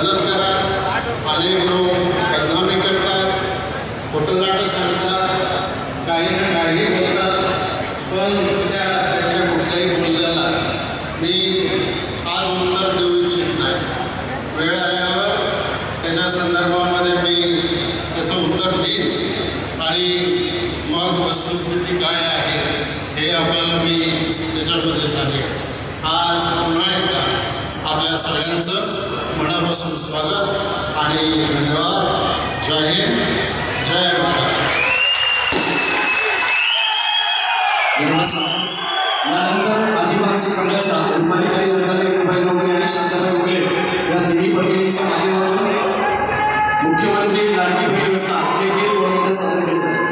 मदत करा. अनेक लोक बदनामी करतात, खोटं सांगतात, काही ना काही बोलतात, पण त्याच्या कुठल्याही बोलल्याला मी आज उत्तर देऊ इच्छित नाही. वेळ आल्यावर त्याच्या संदर्भामध्ये मी त्याचं उत्तर देईन आणि मग वस्तुस्थिती काय आहे हे आपल्याला मी त्याच्यामध्ये सांगेन. आज पुन्हा एकदा आपल्या सगळ्यांचं मनापासून स्वागत आणि धन्यवाद. जय हिंद, जय महाराष्ट्र. यानंतर आदिवासी मंडळाच्या उपमाधिकारी शब्दाबाई कृपाई नोकरे आणि शब्दाबाई उगले या तिन्ही भगिनींच्या माध्यमातून मुख्यमंत्री लाडकी बहीण योजना हे गीत 2 मिनिटं सादर केले जाते.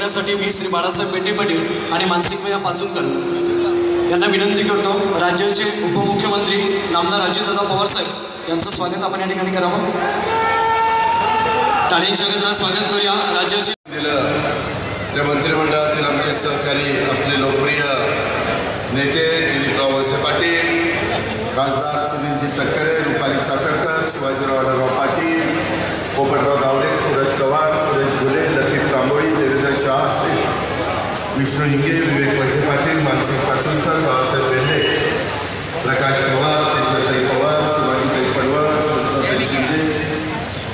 साठी मी श्री बाळासाहेब पेटे पाटील आणि मानसिकमया पाचुंकर यांना विनंती करतो. राज्याचे उपमुख्यमंत्री नामदार अजितदादा पवार साहेब यांचं स्वागत आपण या ठिकाणी करावं. टाळ्यांच्या गजरात स्वागत करूया. राज्याचे त्या मंत्रिमंडळातील आमचे सहकारी आपले लोकप्रिय नेते दिलीपराव वळसे पाटील, खासदार सुनीलजी तटकरे, रुपाली चाकणकर, शिवाजीराव आढळराव पाटील, पोपटराव गावडे, सूरज चव्हाण, सुरेश गुले, लतीफ तांबोळी, देवेंद्र शाह, विष्णू हिंगे, विवेक वळसे पाटील, मानसिक पाचुंकर, बाळासाहेब बेंडे, प्रकाश पवार, कृष्णताई पवार, सुभाषताई पडवळ, सुषमाताई शिंदे,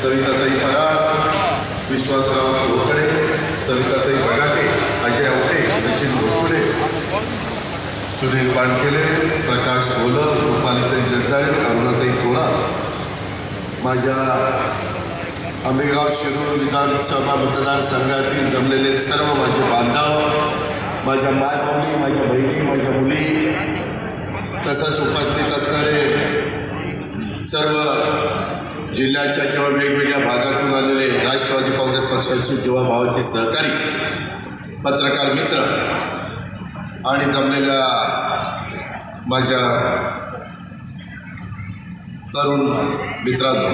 सविताताई पराड, विश्वासराव घोकडे, सविताताई बगाटे, अजय आवटे, सचिन घोकडे, सुनील पाणखेले, प्रकाश गोलर, रुपालीताई जगदाळे, अरुणाताई तोरा, माझ्या आंबेगाव शिरूर विधानसभा मतदारसंघातील जमलेले सर्व माझे बांधव, माझ्या मायमाऊली, माझ्या बहिणी, माझ्या मुली, तसंच उपस्थित असणारे सर्व जिल्ह्याच्या किंवा वेगवेगळ्या भागातून आलेले राष्ट्रवादी काँग्रेस पक्षाचे जीवाभावाचे सहकारी, पत्रकार मित्र आणि जमलेल्या माझ्या तरुण मित्रांनो,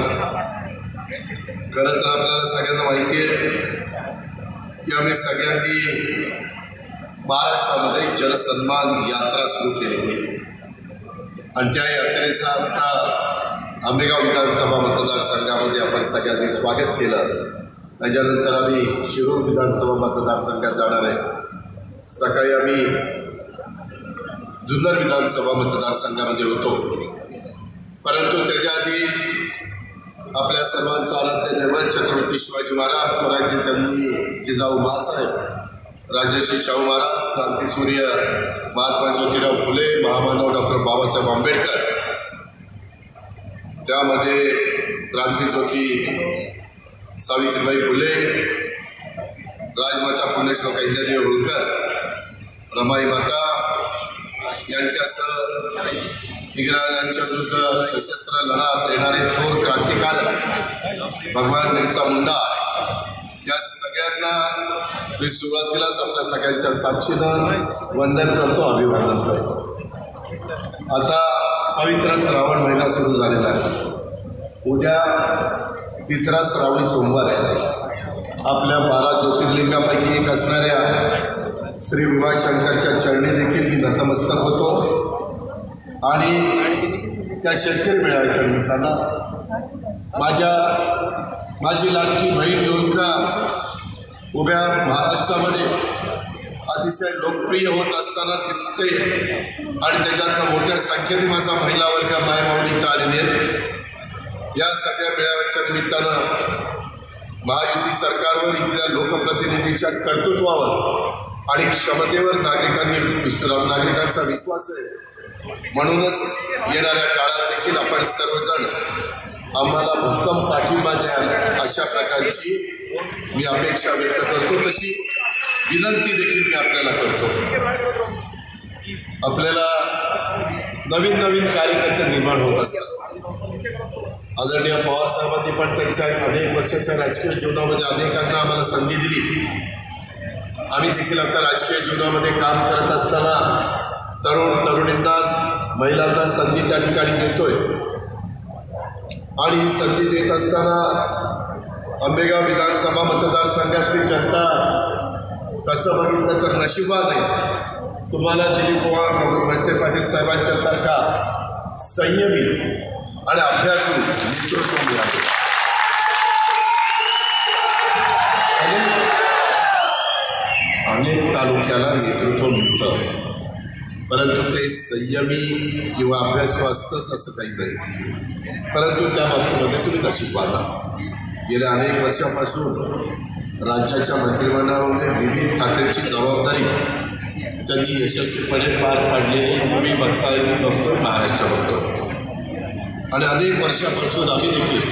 खरं तर आपल्याला सगळ्यांना माहिती आहे की आम्ही सगळ्यांनी महाराष्ट्रामध्ये जनसन्मान यात्रा सुरू केलेली आहे आणि त्या यात्रेचा आता आंबेगाव विधानसभा मतदारसंघामध्ये आपण सगळ्यांनी स्वागत केलं. त्याच्यानंतर आम्ही शिरूर विधानसभा मतदारसंघात जाणार आहे. सकाळी आम्ही जुन्नर विधानसभा मतदारसंघामध्ये होतो, परंतु त्याच्या आधी आपल्या सर्वांचा आराध्य दैवत छत्रपती शिवाजी महाराज, स्वराज्य जननी जिजाऊ माँसाहेब, राजर्षी शाहू महाराज, क्रांतीसूर्य महात्मा ज्योतिराव फुले, महामानव डॉक्टर बाबासाहेब आंबेडकर, त्यामध्ये क्रांतीज्योती सावित्रीबाई फुले, राजमाता पुण्यश्लोक अहिल्यादेवी होळकर, रमाई माता यांच्यासह इंग्रजांच्या विरुद्ध सशस्त्र लढा देणारे थोर क्रांतिकारक भगवान बिरसा मुंडा, या सगळ्यांना मी सुरुवातीलाच आपल्या सगळ्यांच्या साक्षीनं वंदन करतो, अभिवादन करतो. आता पवित्र श्रावण महिना सुरू झालेला आहे. उद्या 3रा श्रावणी सोमवार आहे. आपल्या 12 ज्योतिर्लिंगापैकी एक असणाऱ्या श्री भीमाशंकरच्या चरणी देखील मी नतमस्तक होतो आणि त्या शेतकरी मेळाव्याच्या निमित्तानं माझी लाडकी बहीण योजना उभ्या महाराष्ट्रामध्ये अतिशय लोकप्रिय होत असताना दिसते आणि त्याच्यातनं मोठ्या संख्येने माझा महिला वर्ग मायमाऊली इथं आलेले आहेत. या सगळ्या मेळाव्याच्या निमित्तानं महायुती सरकारवर इथल्या लोकप्रतिनिधीच्या कर्तृत्वावर आणि क्षमतेवर नागरिकांचा विश्वास आहे. म्हणूनच येणाऱ्या काळात देखील आपण सर्वजण आम्हाला भक्कम पाठिंबा द्याल अशा प्रकारची मी अपेक्षा व्यक्त करतो. तशी विनंती देखील मी आपल्याला करतो. आपल्याला नवीन नवीन कार्यकर्ते निर्माण होत असतात. आदरणीय पवार साहेबांनी पण त्यांच्या अनेक वर्षाच्या राजकीय जीवनामध्ये अनेकांना आम्हाला संधी दिली. आम्ही देखील आता राजकीय जीवनामध्ये काम करत असताना तरुणींना महिलांना संधी त्या ठिकाणी देतोय. आणि ही संधी देत असताना आंबेगाव विधानसभा मतदारसंघातली जनता तसं बघितलं तर नशिबान आहे. तुम्हाला दिलीप वळसे पाटील साहेबांच्या सारखा संयमी आणि अभ्यासू नेतृत्व मिळाले. अनेक तालुक्याला नेतृत्व मिळतं, परंतु ते संयमी किंवा अभ्यासू असतंच असं काही नाही. परंतु त्या बाबतीमध्ये तुम्ही नशीबवान आहात. गेल्या अनेक वर्षापासून राज्याच्या मंत्रिमंडळामध्ये विविध खात्यांची जबाबदारी त्यांनी यशस्वीपणे पार पाडलेली तुम्ही बघताय, मी बघतोय, महाराष्ट्र बघतोय. आणि अनेक वर्षापासून आम्ही देखील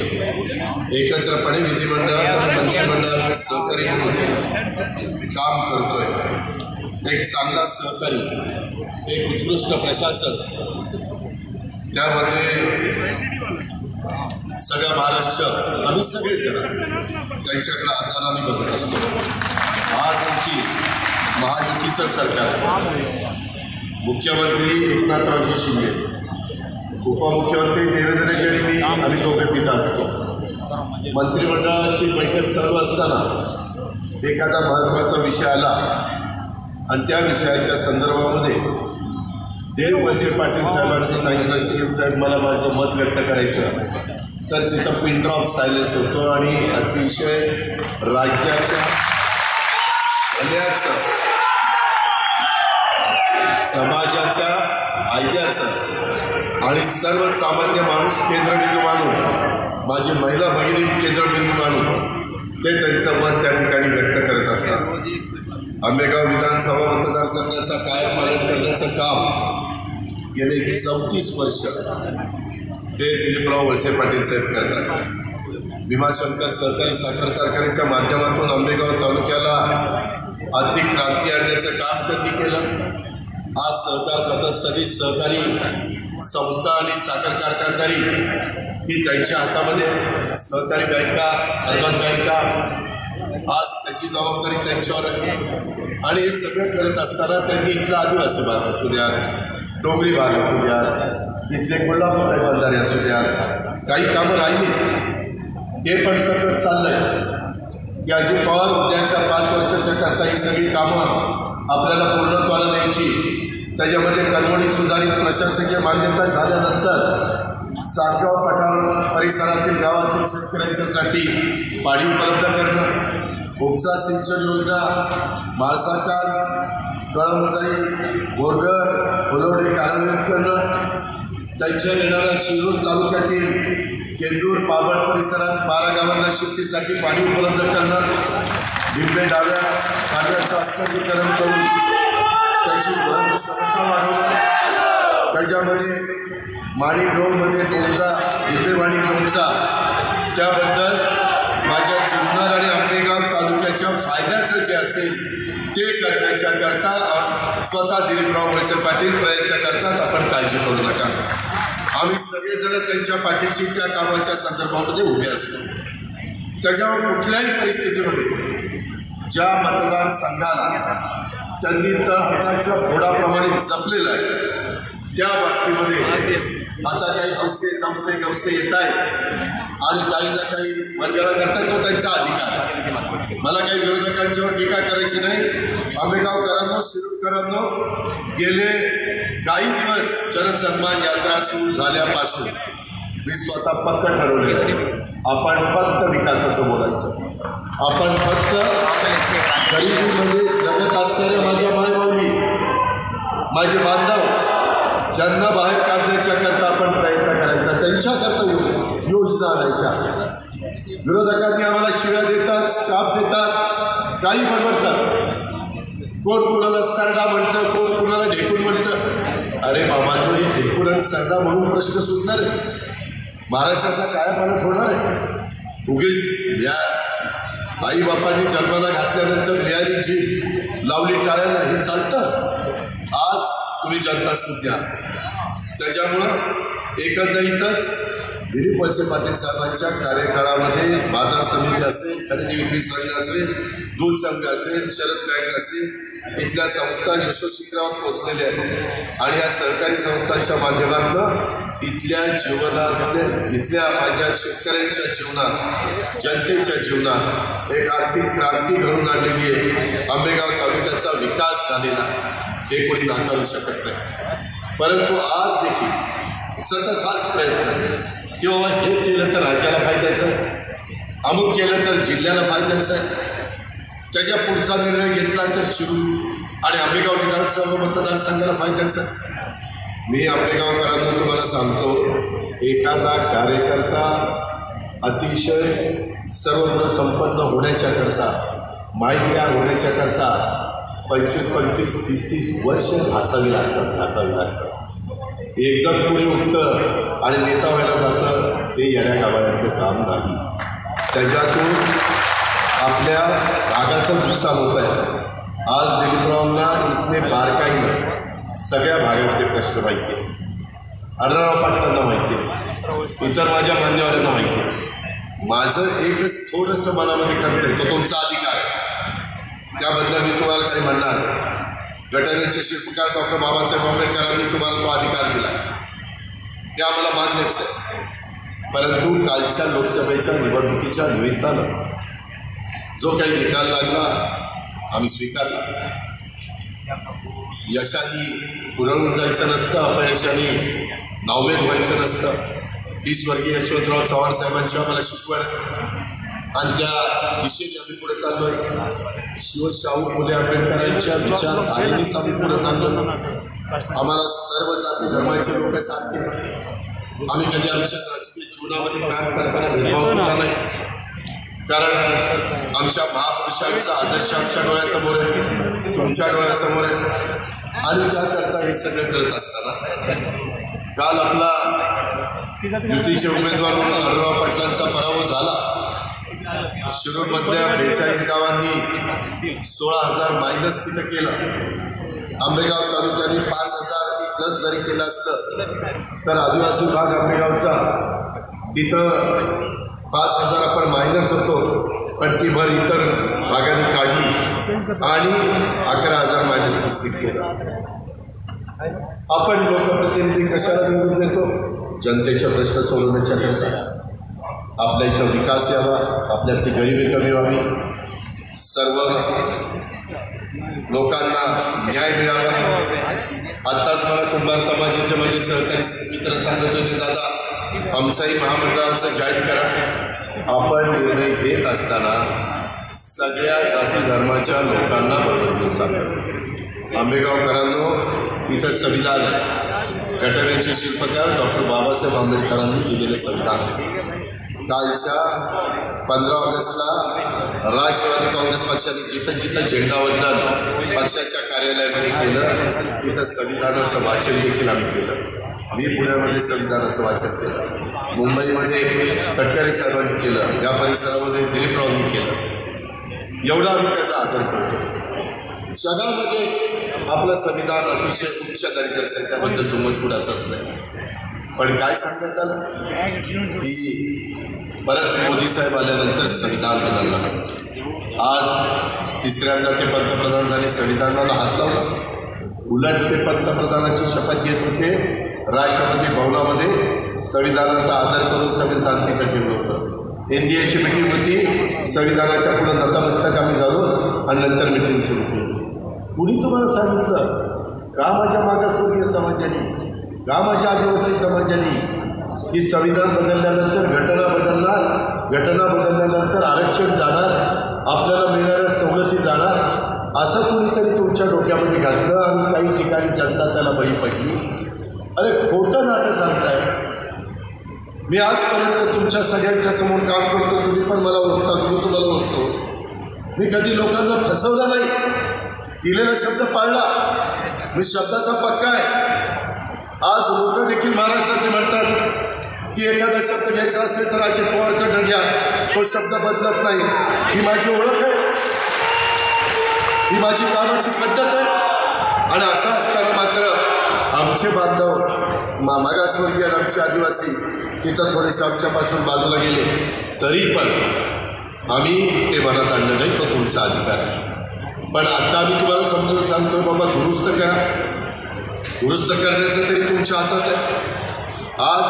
एकत्रपणे विधिमंडळात आणि मंत्रिमंडळातले सहकारी म्हणून काम करतोय. एक चांगला सहकारी, एक उत्कृष्ट प्रशासन, त्यामध्ये सगळा महाराष्ट्र आम्ही सगळेजण त्यांच्याकडे आदराने बघत असतो. आज आणखी महायुतीचं सरकार, मुख्यमंत्री एकनाथरावजी शिंदे, उपमुख्यमंत्री देवेंद्र फडणवीस, आम्ही दोघे तिथं असतो. मंत्रिमंडळाची बैठक चालू असताना एखादा महत्त्वाचा विषय आला आणि त्या विषयाच्या संदर्भामध्ये वळसे पाटील साहेबांनी सांगितलं, CM साहेब मला माझं मत व्यक्त करायचं, तर तिथं पिन ड्रॉप सायलेन्स होतो आणि अतिशय राज्याच्या कल्याणाचं, समाजाच्या फायद्याचं आणि सर्वसामान्य माणूस केंद्रबिंदू मानून, माझी महिला भगिनी केंद्रबिंदू मानून ते त्यांचं मत त्या ठिकाणी व्यक्त करत असतात. आंबेगाव विधानसभा मतदारसंघाचा कायापालट करण्याचं काम गेले 34 वर्ष हे दिलीपराव वळसे पाटील साहेब करतात. भीमाशंकर सहकारी साखर कारखान्याच्या माध्यमातून आंबेगाव तालुक्याला आर्थिक क्रांती आणण्याचं काम त्यांनी केलं. आज सहकार खात्यात सगळी सहकारी संस्था आणि साखर कारखानदारी ही त्यांच्या हातामध्ये. सहकारी बँका, अर्बन बँका, आज त्याची जबाबदारी त्यांच्यावर आहे. आणि हे सगळं करत असताना त्यांनी इथला आदिवासी भाग असू द्या, डोंगरी भाग असू द्या, इथले कोल्हापूर बंधारे असू द्या, काही कामं राहिली ते पण सतत चाललंय की अजित पवार उद्याच्या 5 वर्षाच्या करता ही सगळी कामं आपल्याला पूर्णत्वाला द्यायची. त्याच्यामध्ये कणमोडी सुधारित प्रशासकीय मान्यता झाल्यानंतर सातगाव पठार परिसरातील गावातील शेतकऱ्यांच्यासाठी पाणी उपलब्ध करणं, उपसा सिंचन योजना, माळसाकाल, कळमजाई, बोरगर, फुलवडे कार्यान्वित करणं, त्यांच्या येणाऱ्या शिरूर तालुक्यातील केंदूर, पाबळ परिसरात 12 गावांना शेतीसाठी पाणी उपलब्ध करणं, डिंबे डाव्या कार्याचं हस्तांतरीकरण करून त्याची वहन क्षमता वाढवणं, त्याच्यामध्ये माणी ड्रोनमध्ये बोलता डिंबे माणी ड्रोनचा, त्याबद्दल माझ्या जुन्नर आणि आंबेगाव तालुक्याच्या फायद्याचं जे असेल ते करण्याच्या करता स्वतः दिलीपराव वळसे पाटील प्रयत्न करतात. आपण काळजी करू नका. आम्ही सगळेजण त्यांच्या पाठीशी त्या कामाच्या संदर्भामध्ये उभे असतो. त्याच्यामुळे कुठल्याही परिस्थितीमध्ये ज्या मतदारसंघाला त्यांनी तळहाताच्या फोडाप्रमाणे जपलेलं आहे त्या बाबतीमध्ये आता काही गवसे येत आहेत आणि काही ना काही मनगळा करतात, तो त्यांचा अधिकार आहे. मला काही विरोधकांच्यावर टीका करायची नाही. आंबेगावकरांनो, शिरूरकरांनो, गेले काही दिवस जनसन्मान यात्रा सुरू झाल्यापासून मी स्वतः पक्क ठरवलेलं आहे, आपण फक्त विकासाचं बोलायचं. आपण फक्त गरिबीमध्ये जगत असणाऱ्या माझ्या मायबाबी, माझे बांधव ज्यांना बाहेर काढण्याच्या करता आपण प्रयत्न करायचा, त्यांच्याकरता योजना आणायच्या. विरोधकांनी आम्हाला शिव्या देतात, शाप देतात, काही बडबडतात. कोण कुणाला सरडा म्हणतं, कोण कुणाला ढेकून म्हणतं. अरे बाबा, तो हे ढेकून आणि सरडा म्हणून प्रश्न सुटणार आहे? महाराष्ट्राचा कायापालट होणार आहे? उगीच या आई बापांनी जन्माला घातल्यानंतर मिळाली जीभ लावली टाळ्याला, हे चालतं? आज तुम्ही जनता सुद्धा. त्याच्यामुळं एकंदरीतच दिलीप वळसे पाटील साहेबांच्या कार्यकाळामध्ये बाजार समिती असेल, खरेदी विक्री संघ असेल, दूध संघ असेल, शरद बँक असेल, इथल्या संस्था यशस्वीरावर पोचलेल्या आहेत. आणि या सहकारी संस्थांच्या माध्यमातून इथल्या जीवनातले, इथल्या माझ्या शेतकऱ्यांच्या जीवनात, जनतेच्या जीवनात एक आर्थिक क्रांती घडून आणलेली आहे. आंबेगाव तालुक्याचा विकास झालेला हे कोणी नाकारू शकत नाही. परंतु आज देखील सतत हाच प्रयत्न की बाबा हे केलं तर राज्याला फायद्याचं आहे, अमुक केलं तर जिल्ह्याला फायद्याचं आहे, त्याच्या पुढचा निर्णय घेतला तर शिरूर आणि आंबेगाव विधानसभा मतदारसंघाला फायद्याचं आहे. मी आंबेगावकरांना तुम्हाला सांगतो, एखादा कार्यकर्ता अतिशय सर्व गुण संपन्न होण्याच्याकरता, माहितगार होण्याच्याकरता 25-25, 30-30 वर्ष घासावी लागतात. एकदम पुढे उठतं आणि नेता व्हायला जातं, ते येड्या गावाचं काम नाही. त्याच्यातून आपल्या भागाचं नुकसान होत आहे. आज दिलीपरावांना इथले बारकाईनं सगळ्या भागातले प्रश्न माहिती आहे. आढळराव पाटलांना माहिती आहे, इतर माझ्या मान्यवरांना माहिती आहे. माझं एकच थोडंसं मनामध्ये खंत आहे, तो तुमचा अधिकार आहे, त्याबद्दल मी तुम्हाला काही म्हणणार नाही. घटनेचे शिल्पकार डॉक्टर बाबासाहेब आंबेडकरांनी तुम्हाला तो अधिकार दिला, हे आम्हाला मान्यच आहे. परंतु कालच्या लोकसभेच्या निवडणुकीच्या निमित्तानं जो काही निकाल लागला आम्ही स्वीकारला. यशाने पुरवून जायचं नसतं, अपयशाने नावमेद व्हायचं नसतं. ही स्वर्गीय यशवंतराव चव्हाण साहेबांची आम्हाला शिकवण आणि त्या दिशेने आम्ही पुढे चाललोय. शाहू फुले आंबेडकरांच्या विचारधारेनेच आम्ही पुढे चाललोय. आम्हाला सर्व जाती धर्माचे लोक सारखे. आम्ही कधी आमच्या राजकीय जीवनामध्ये काम करताना भेदभाव केला नाही, कारण आमच्या महापुरुषांचा आदर्श आमच्या डोळ्यासमोर आहे, तुमच्या डोळ्यासमोर आहे. आणि त्याकरता हे सगळं करत असताना काल आपला युतीचे उमेदवार म्हणून आढळराव पाटलांचा पराभव झाला. शिरूरमधल्या 42 गावांनी 16,000 मायनस तिथं केलं. आंबेगाव तालुक्याने 5,000 प्लस जरी केलं असलं तर आदिवासी भाग आंबेगावचा तिथं 5,000 आपण मायनस होतो, पण ती भर इतर भागांनी काढली आणि 11,000 मायनसनी सीट केलं. आपण लोकप्रतिनिधी कशाला निवडून देतो? जनतेचे प्रश्न सोडवण्याच्याकरता. आपल्या इथं विकास यावा, आपल्यातली गरिबी कमी व्हावी, सर्व लोकांना न्याय मिळावा. आत्ताच मला कुंभार समाजाचे माझे सहकारी मित्र सांगत होते, दादा आमचाही महामंडळाचं जाहीर करा. आपण निर्णय घेत असताना सगळ्या जाती धर्माच्या लोकांना बरोबर घेऊन चालतो. आंबेगावकरांनो, इथं संविधान, घटनेचे शिल्पकार डॉक्टर बाबासाहेब आंबेडकरांनी दिलेलं संविधान. कालच्या 15 ऑगस्टला राष्ट्रवादी काँग्रेस पक्षाने जिथं झेंडावंदन पक्षाच्या कार्यालयामध्ये केलं, तिथं संविधानाचं वाचन देखील आम्ही केलं. मी पुण्यामध्ये संविधानाचं वाचन केलं, मुंबईमध्ये तटकरे साहेबांनी केलं, या परिसरामध्ये दिलीपरावांनी केलं. एवढा आम्ही त्याचा आदर करतो. जगामध्ये आपलं संविधान अतिशय उच्च दर्जाचं आहे, त्याबद्दल दुमत कुणाचाच नाही. पण काय सांगण्यात आलं की परत मोदी साहेब आल्यानंतर संविधान बदलणार. आज तिसऱ्यांदा ते पंतप्रधान झाले, संविधानाला हात लावला. उलट ते पंतप्रधानाची शपथ घेत होते राष्ट्रपती भवनामध्ये, संविधानाचा आदर करून संविधान तिथं ठेवलं होतं. एनडीएची मीटिंग होती, संविधानाच्या पुढे नतमस्तक आम्ही झालो आणि नंतर मीटिंग सुरू केली. कुणी तुम्हाला सांगितलं का माझ्या मागासवर्गीय समाजाने, का माझ्या आदिवासी समाजाने की संविधान बदलल्यानंतर घटना बदलणार, घटना बदलल्यानंतर आरक्षण जाणार, आपल्याला मिळणाऱ्या सवलती जाणार, असं कुणीतरी तुमच्या डोक्यामध्ये घातलं आणि काही ठिकाणी जनता त्याला बळी पडली. अरे खोटं नाटक सांगताय. मी आजपर्यंत तुमच्या सगळ्यांच्या समोर काम करतो, तुम्ही पण मला ओळखता, मी तुम्हाला ओळखतो. मी कधी लोकांना फसवलं नाही, दिलेला शब्द पाळला, मी शब्दाचा पक्का आहे. आज लोक देखील महाराष्ट्राचे म्हणतात की एखादा शब्द घ्यायचा असेल तर अजित पवारकडनं घ्या, तो शब्द बदलत नाही. ही माझी ओळख आहे, ही माझी कामाची पद्धत आहे. आणि असं असताना मात्र आमचे बांधव मागासवर्गीय आमचे आदिवासी तिथं थोडेसे आमच्यापासून बाजूला गेले, तरी पण आम्ही ते मनात आणलं नाही, तो तुमचा अधिकार आहे. पण आता आम्ही तुम्हाला समजून सांगतो, बाबा दुरुस्त करा. दुरुस्त करण्याचं तरी तुमच्या हातात आहे. आज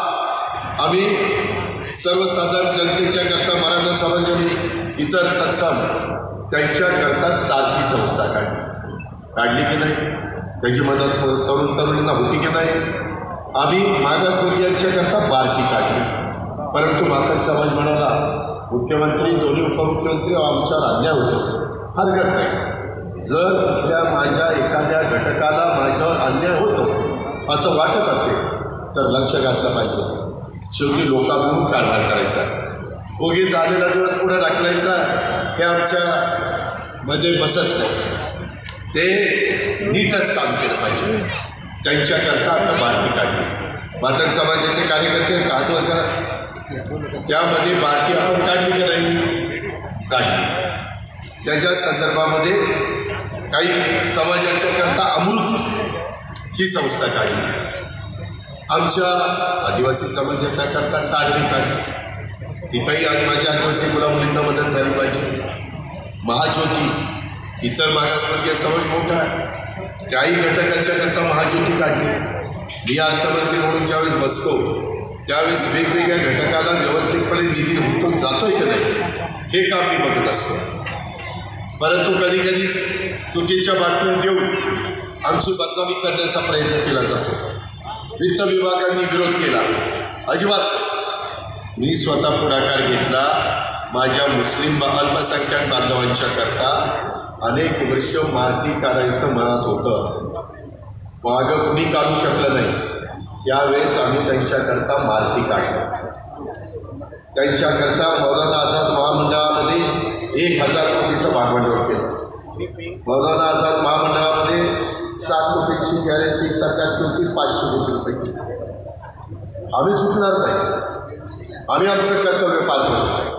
आम्ही सर्वसाधारण जनतेच्या करता मराठा समाजाने इतर तत्सम त्यांच्याकरता सारखी संस्था काढली की नाही, त्याची मदत तरुणांना होती की नाही. आम्ही मागासवर्गीयांच्या करता बारकी काढली, परंतु मातक समाज म्हणाला मुख्यमंत्री दोन्ही उपमुख्यमंत्री आमच्यावर अन्याय होतो. हरकत नाही, जर कुठल्या माझ्या एखाद्या घटकाला माझ्यावर अन्याय होतो असं वाटत असेल तर लक्ष घातलं पाहिजे. शेवटी लोकांवरून कारभार करायचा, उगीच आलेला दिवस पुढे ढकलायचा हे आमच्यामध्ये बसत नाही. ते नीटच काम केलं पाहिजे. त्यांच्याकरता आता बारकी काढली. मातक समाजाचे कार्यकर्ते हातवर करा, त्यामध्ये बारकी आपण काढली की नाही? काढली. त्याच्या संदर्भामध्ये काही समाजाच्या करता अमृत ही संस्था काढली. आमच्या आदिवासी समाजाच्या करता टाळी काढली, तिथंही आज माझ्या आदिवासी मुलामुलींना मदत झाली पाहिजे. महाज्योती, इतर मागासवर्गीय समाज मोठा आहे, त्याही घटकाच्या करता महाज्योती काढली. मी अर्थमंत्री म्हणून ज्यावेळेस बसतो त्यावेळेस वेगवेगळ्या घटकाला व्यवस्थितपणे निधी उठून जातोय की नाही हे काम मी बघत असतो. परंतु कधी कधी चुकीच्या बातम्या देऊन आमची बदनामी करण्याचा प्रयत्न केला जातो. वित्त विभागाने विरोध केला, अजिबात नाही. मी स्वतः पुढाकार घेतला. माझ्या मुस्लिम अल्पसंख्याक बांधवांच्या करता अनेक वर्ष मारती काढायचं मनात होतं, मागं कुणी काढू शकलं नाही. यावेळेस आम्ही त्यांच्याकरता मारती काढली. त्यांच्याकरता मौलाना आझाद महामंडळामध्ये 1000 कोटीचं भागभांडवल केलं. मौलाना आझाद महामंडळामध्ये 7 कोटीची गॅरंटी सरकारची होती, 500 कोटी रुपये. आम्ही चुकणार नाही, आम्ही आमचं कर्तव्य पार पडू.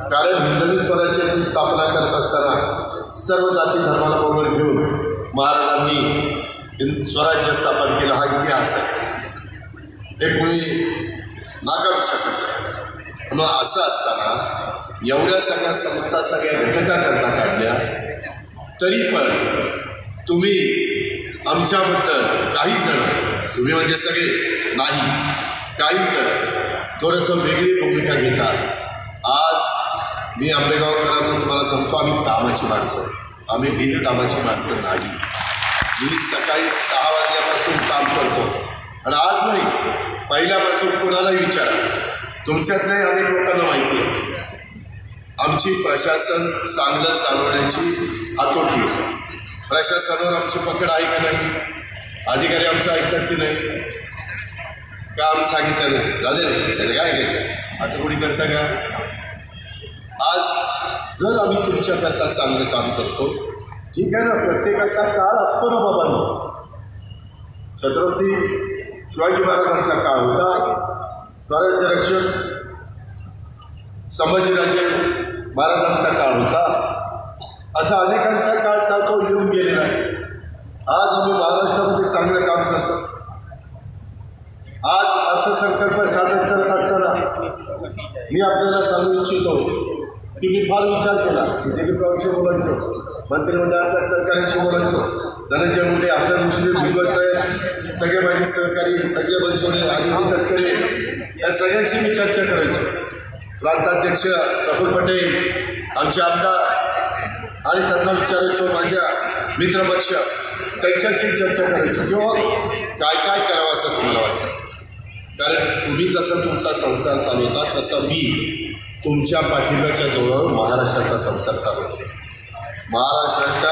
कारण हिंदवी स्वराज्याची स्थापना करत असताना सर्व जाती धर्माला बरोबर घेऊन महाराजांनी स्वराज्य स्थापन केलं, हा इतिहास आहे, हे कोणी नाकारू शकत नाही. मग असं असताना एवढ्या सगळ्या संस्था सगळ्या घटकाकरता काढल्या, तरी पण तुम्ही आमच्याबद्दल काही जण, तुम्ही म्हणजे सगळे नाही, काही जण थोडंसं वेगळी भूमिका घेतात. आज मी आंबेगावकरांना तुम्हाला सांगतो, आम्ही कामाची माणसं, आम्ही बिनकामाची माणसं नाही. मी सकाळी 6 वाजल्यापासून काम करतो आणि आज नाही, पहिल्यापासून कोणालाही विचारा, तुमच्यातल्याही अनेक लोकांना माहिती आहे आमची प्रशासन चांगलं चालवण्याची हातोटी आहे. प्रशासनावर आमची पकड आहे का नाही? अधिकारी आमचं ऐकतात की नाही? काम सांगितलं नाही दादे त्याचं काय घ्यायचं, असं कोणी करतं का? आज जर आम्ही तुमच्याकरता चांगलं काम करतो, ठीक आहे ना, प्रत्येकाचा काळ असतो ना बाबांनो. छत्रपती शिवाजी महाराजांचा काळ होता, स्वराज्य रक्षक संभाजीराजे महाराजांचा काळ होता, असा अनेकांचा काळ तो येऊन गेलेला आहे. आज आम्ही महाराष्ट्रामध्ये चांगलं काम करतो. आज अर्थसंकल्प सादर करत असताना मी आपल्याला सांगू इच्छितो की मी फार विचार केला. दिलीपरावशी बोलायचो, मंत्रिमंडळातल्या सरकारांशी बोलायचो, धनंजय मुंडे, अफजल मुश्रीफ, भुजबळ साहेब, सगळे माझे सहकारी, संजय बनसोडे, आदित्य तटकरे, या सगळ्यांशी मी चर्चा करायचो. प्रांताध्यक्ष प्रफुल्ल पटेल, आमचे आमदार, आणि त्यांना विचारायचो, माझ्या मित्रपक्ष, त्यांच्याशी चर्चा करायचो किंवा काय काय करावं असं तुम्हाला वाटतं. कारण तुम्ही जसं तुमचा संसार चालवता तसं मी तुमच्या पाठिंब्याच्या जोरावर महाराष्ट्राचा संसार चालवतो. महाराष्ट्राच्या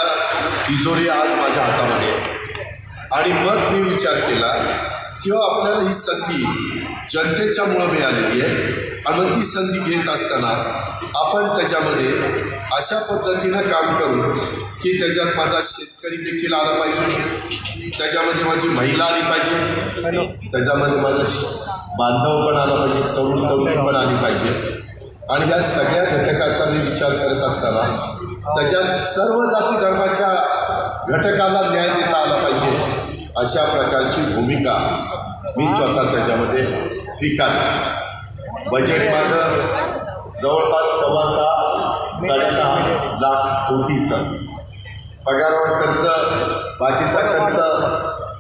तिजोरी आज माझ्या हातामध्ये आहे. आणि मग मी विचार केला किंवा आपल्याला ही संधी जनतेच्यामुळं मिळालेली आहे आणि मग ती संधी घेत असताना आपण त्याच्यामध्ये अशा पद्धतीनं काम करू की त्याच्यात माझा शेतकरी देखील आला पाहिजे, त्याच्यामध्ये माझी महिला आली पाहिजे, त्याच्यामध्ये माझा बांधव पण आला पाहिजे, तरुणी पण आली पाहिजे आणि या सगळ्या घटकाचा मी विचार करत असताना त्याच्यात सर्व जाती धर्माच्या घटकाला न्याय देता आला पाहिजे अशा प्रकारची भूमिका मी स्वतः त्याच्यामध्ये स्वीकारली. बजेट माझं जवळपास 6.5-6.5 लाख कोटीचं. पगारावर खर्च, बाकीचा खर्च,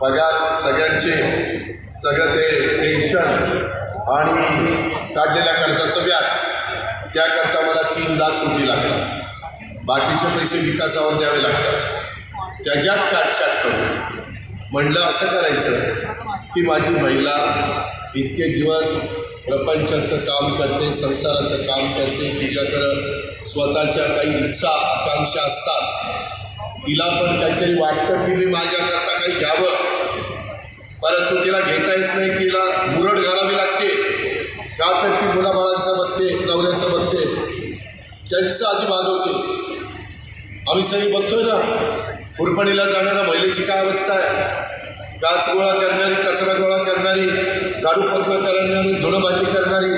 पगार सगळ्यांचे, सगळं ते पेन्शन आणि काढलेल्या कर्जाचं व्याज, त्याकरता मला 3 लाख कोटी लागतात. बाकीचे पैसे विकासावर द्यावे लागतात. त्याच्यात काटछाट करून म्हणलं असं करायचं की माझी महिला इतके दिवस प्रपंचाचं काम करते, संसाराचं काम करते, तिच्याकडं स्वतःच्या काही इच्छा आकांक्षा असतात, तिला पण काहीतरी वाटतं की मी माझ्याकरता काही घ्यावं, परंतु तिला घेता येत नाही, तिला मुरड घालावी लागते. का तर ती मुलाबाळांचं बघते, नवऱ्याचं बघते, त्यांचं आधी भागवते. आम्ही सगळी बघतोय ना, उरपणीला जाणाऱ्या महिलेची काय अवस्था आहे. काच गोळा करणारी, कचरा गोळा करणारी, झाडू पत्न करणारी, धुणभांडी करणारी,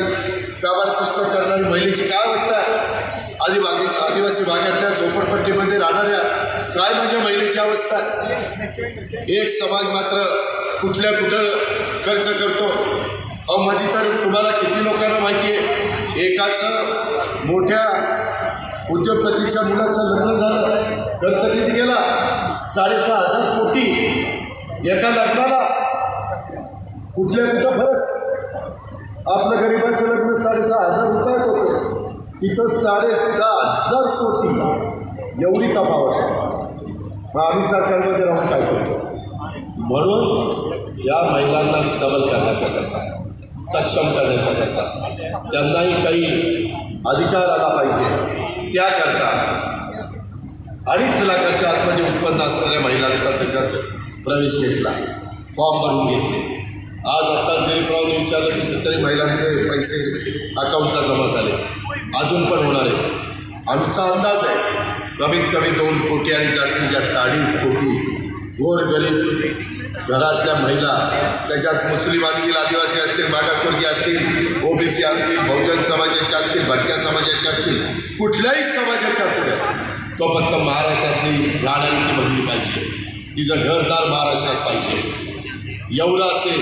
काबाड कष्ट करणारी महिलेची काय अवस्था आहे. आदिवासी भागातल्या झोपडपट्टीमध्ये राहणाऱ्या काय माझ्या महिलेची अवस्था आहे. एक समाज मात्र कुठं खर्च करतो. मध्ये तर तुम्हाला किती लोकांना माहिती आहे, एकाचं मोठ्या उद्योगपतीच्या मुलाचं लग्न झालं, खर्च किती गेला? 6,500 कोटी एका लग्नाला. कुठं फरक. आपलं गरिबाचं लग्न 6,500 रुपयात होतं, तिथं 6,500 कोटी, एवढी तफावत आहे. मग आम्ही सरकारमध्ये राहून काय करतो? म्हणून या महिलांना सबल करण्याच्या करता, सक्षम करण्याच्या करता, त्यांनाही काही अधिकार आला पाहिजे, त्याकरता 2.5 लाखाच्या आतमध्ये उत्पन्न असणाऱ्या महिलांचा त्याच्यात प्रवेश घेतला, फॉर्म भरून घेतले. आज आत्ताच दिलीपरावने विचारलं की कितीतरी महिलांचे पैसे अकाउंटला जमा झाले, अजून पण होणार आहे. आमचा अंदाज आहे कमीत कमी 2 कोटी आणि जास्तीत जास्त 2.5 कोटी गोरगरीब घरातल्या महिला, त्याच्यात मुस्लिम असतील, आदिवासी असतील, मागासवर्गीय असतील, ओबीसी असतील, बहुजन समाजाचे असतील, भटक्या समाजाचे असतील, कुठल्याही समाजाचे असू द्या, तो फक्त महाराष्ट्रातली राहणारी ती बघितली पाहिजे, तिचं घरदार महाराष्ट्रात पाहिजे. एवढं असेल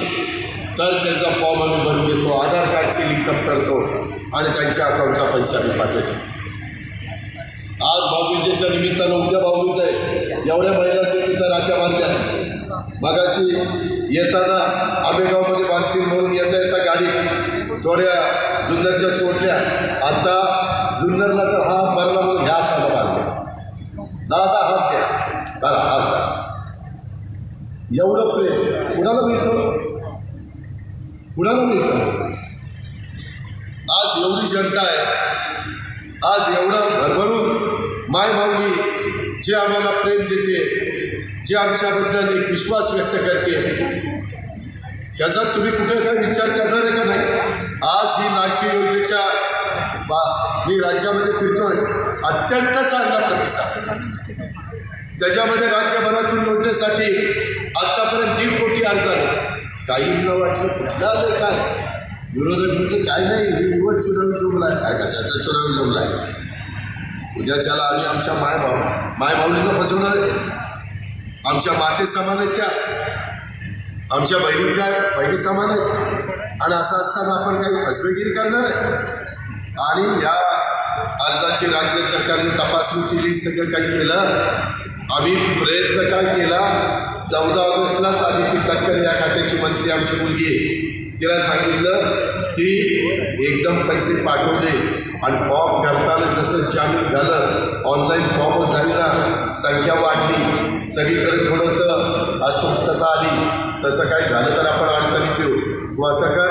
तर त्यांचा फॉर्म आम्ही भरून घेतो, आधार कार्डची लिंकअप करतो आणि त्यांच्या अकाउंटला पैसे आम्ही पाठवतो. आज भाऊबीजेच्या निमित्तानं उद्या भाऊबीज आहे, एवढ्या महिलांनी तिथं राख्या बांधल्या. मगाशी येताना आंबेगावमध्ये बांधतील म्हणून येता गाडी थोड्या जुन्नरच्या सोडल्या. आता जुन्नरला तर हात भरला म्हणून ह्या हाताला बांधले. दादा हात द्या, दादा हात द्या. एवढं प्रेम कुणाला मिळतं? कुणाला मिळतं? आज एवढी जनता आहे, आज एवढं भरभरून माय माऊली जे आम्हाला प्रेम देते, जे आमच्याबद्दल एक विश्वास व्यक्त करते, ह्याचा तुम्ही कुठे काय विचार करणार आहे का नाही? आज ही लाडकी योजनेच्या मी राज्यामध्ये फिरतोय, अत्यंत चांगला प्रतिसाद. त्याच्यामध्ये राज्यभरातून योजनेसाठी आत्तापर्यंत 1.5 कोटी अर्ज आले. काहींना वाटलं कुठलं आलं काय, विरोधक म्हटलं काय नाही, ही निवड चुनावी जुमला आहे. अरे कशाचा चुनावी जुमला आहे? उद्याच्याला आम्ही आमच्या मायमाऊलीला फसवणार आहे. आमच्या माते समान आहेत, त्या आमच्या बहिणी समान आहेत. आणि असं असताना आपण काही फसवेगिरी करणार आहे? आणि या अर्जाची राज्य सरकारने तपासणी केली, सगळं काही केलं. आम्ही प्रयत्न काय केला, 14 ऑगस्टलाच आदिती तटकरे या खात्याची मंत्री आमची मुलगी आहे, तिला सांगितलं की एकदम पैसे पाठवले आणि फॉर्म करताना जसं जामीन झालं, ऑनलाईन फॉर्म झाली ना, संख्या वाढली, सगळीकडे थोडंसं अस्वस्थता आली, तसं काय झालं तर आपण अडचणीत येऊ. तू असं कर,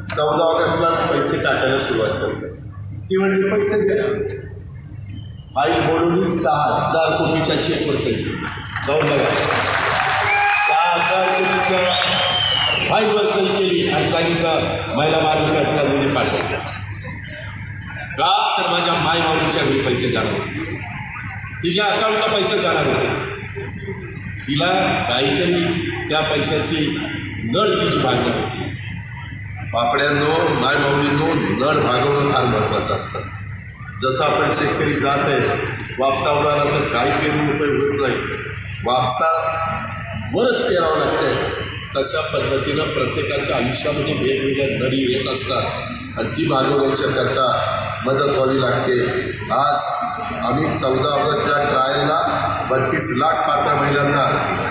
14 ऑगस्टलाच पैसे टाकायला सुरुवात करू. ती म्हणजे पैसे द्या. फाईल बोलवली, 6,000 कोटीच्या चेकवर सही. जाऊन बघा, 6,000 कोटीच्या फाईलवर सही केली आणि सांगितलं महिला बाल विकासला निधी पाठवला. का तर माझ्या मायमाऊलीच्या घरी पैसे जाणार होते, तिच्या अकाउंटला पैसे जाणार होते. तिला काहीतरी त्या पैशाची नळ तिची भागणार होती. बापड्यांनो, मायमाऊलींनो, नळ भागवणं फार महत्त्वाचं असतं. जसं आपण शेतकरी जात आहे, वापसा उडाला तर काही पेरून उपयोग होत नाही, वापसावरच पेरावं लागतंय. तशा पद्धतीनं प्रत्येकाच्या आयुष्यामध्ये वेगवेगळ्या नळी येत असतात आणि ती भागवण्याच्या करता मदत व्हावी लागते. आज आम्ही 14 ऑगस्टला ट्रायलला 32 लाख पात्र महिलांना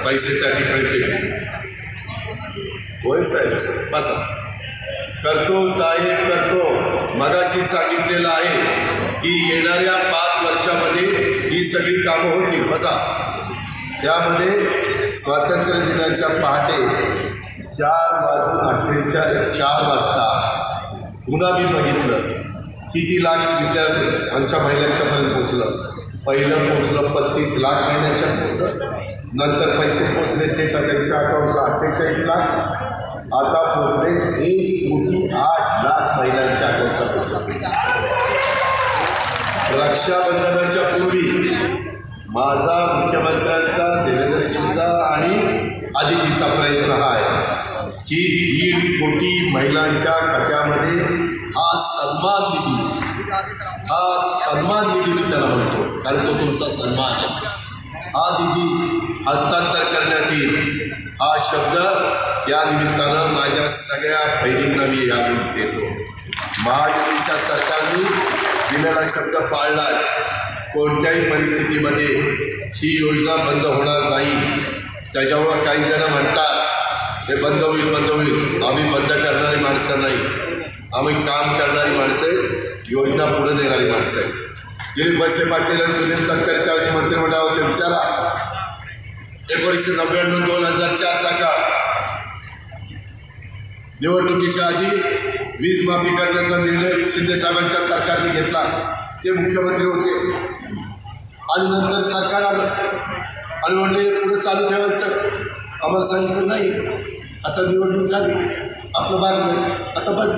पैसे त्या ठिकाणी केले. होय साहेब, बसा. करतो साहेब, करतो. मगाशी सांगितलेलं आहे की येणाऱ्या 5 वर्षामध्ये ही सगळी कामं होतील. बसा. त्यामध्ये स्वातंत्र्य दिनाच्या पहाटे 4 वाजता पुन्हा मी बघितलं किती लाख लिटर आमच्या महिलांच्यापर्यंत पोचलं. पहिलं पोचलं 35 लाख महिन्याच्या पोचलं, नंतर पैसे पोचले थेट त्यांच्या अकाउंटला 48 लाख. आता पोचले 1,08,00,000 महिलांच्या अकाउंटला पोचले. रक्षाबंधनाच्या पूर्वी माझा, मुख्यमंत्र्यांचा, देवेंद्रजींचा आणि आदिजीचा प्रयत्न हा आहे की 1.5 कोटी महिलांच्या खात्यामध्ये हा सन्मान निधी मी त्याला म्हणतो, कारण तो तुमचा सन्मान आहे. हा निधी हस्तांतर करण्यात येईल. हा शब्द या निमित्तानं माझ्या सगळ्या बहिणींना मी याद देतो. महायुतीच्या सरकारने दिलेला शब्द पाळला. कोणत्याही परिस्थितीमध्ये ही योजना बंद होणार नाही. त्याच्यामुळं काही जण म्हणतात हे बंद होईल. आम्ही बंद करणारी माणसं नाही, आम्ही काम करणारी माणसं, योजना पुढे नेणारी माणसं आहे. दिलीप वळसे पाटील आणि सुनील तटकरे त्यावेळेस मंत्रिमंडळामध्ये विचारा. 1999-2004 काळ निवडणुकीच्या आधी वीज माफी करण्याचा निर्णय शिंदेसाहेबांच्या सरकारने घेतला. ते मुख्यमंत्री होते आणि नंतर सरकार आलं आणि म्हणले पुढे चालू ठेवायचं. आम्हाला सांगितलं नाही, आता निवडणूक झाली, आपलं भागलं, आता बंद.